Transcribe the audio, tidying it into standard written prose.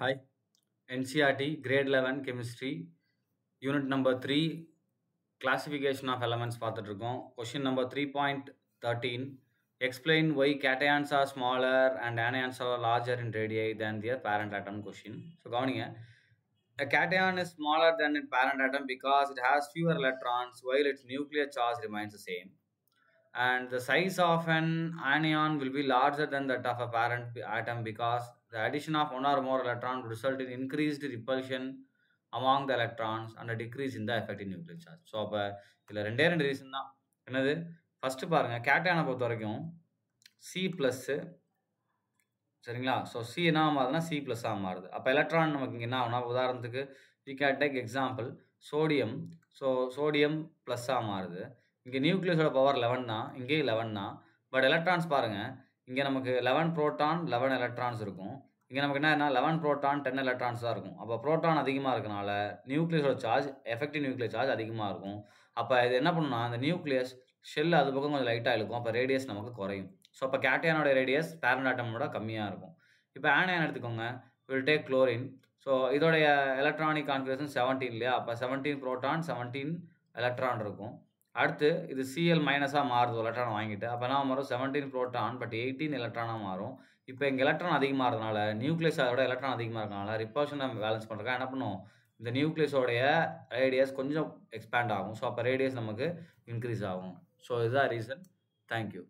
Hi, NCRT Grade 11 Chemistry Unit number 3 Classification of Elements பார்த்துட்டு இருக்கோம். Question number 3.13 Explain why cations are smaller and anions are larger in radii than their parent atom question. So கவனிங்க, a cation is smaller than its parent atom because it has fewer electrons while its nuclear charge remains the same. And the size of an anion will be larger than that of a parent atom because the addition of one or more electrons would result in increased repulsion among the electrons and a decrease in the effective nuclear charge. So அப்போ இதில் ரெண்டே reason தான். என்னது? First பாருங்கள், கேட்டையானை பொறுத்த வரைக்கும் C plus, சரிங்களா? So C என்ன மாறுதுன்னா சி ப்ளஸ்ஸாக மாறுது. அப்போ எலக்ட்ரான் நமக்கு இங்கே என்ன ஆகுனா, உதாரணத்துக்கு we can take example sodium. So sodium ப்ளஸ்ஸாக மாறுது. இங்கே நியூக்ளியஸோட பவர் 11 தான், இங்கேயும் 11 தான். பட் எலக்ட்ரான்ஸ் பாருங்கள், இங்கே நமக்கு 11 ப்ரோட்டான் 11 எலக்ட்ரான்ஸ் இருக்கும். இங்கே நமக்கு என்ன 11 ப்ரோட்டான் 10 எலக்ட்ரான்ஸ் தான் இருக்கும். அப்போ ப்ரோட்டான் அதிகமாக இருக்கனால நியூக்ளியஸோட சார்ஜ், எஃபெக்டிவ் நியூக்ளியர் சார்ஜ் அதிகமாக இருக்கும். அப்போ இது என்ன பண்ணுன்னா, அந்த நியூக்ளியஸ் ஷெல் அது பக்கம் கொஞ்சம் லைட்டாக இருக்கும். அப்போ ரேடியஸ் நமக்கு குறையும். ஸோ அப்போ கேட்டையானோட ரேடியஸ் பேரண்ட் ஆட்டமோட கம்மியாக இருக்கும். இப்போ ஆனியான் எடுத்துக்கோங்க, வில் டேக் குளோரின். ஸோ இதோடைய எலக்ட்ரானிக் கான்ஃபிகரேஷன் 17 இல்லையா? அப்போ 17 ப்ரோட்டான் 17 எலக்ட்ரான் இருக்கும். அடுத்து இது சிஎல் மைனஸாக மாறுது எலக்ட்ரான் வாங்கிட்டு. அப்போ என்ன மாறும்? 17 ப்ரோட்டான் பட் 18 எலக்ட்ரானாக மாறும். இப்போ இங்கே எலக்ட்ரான் அதிகமாக இருக்கிறதுனால, நியூக்ளியஸ் அதோட எலக்ட்ரான் அதிகமாக இருக்கனால ரிப்பல்ஷனை பேலன்ஸ் பண்ணுறதுக்காக என்ன பண்ணும், இந்த நியூக்ளியஸோடைய ரேடியஸ் கொஞ்சம் எக்ஸ்பேண்ட் ஆகும். ஸோ அப்போ ரேடியஸ் நமக்கு இன்க்ரீஸ் ஆகும். ஸோ இதுதான் ரீசன். தேங்க்யூ.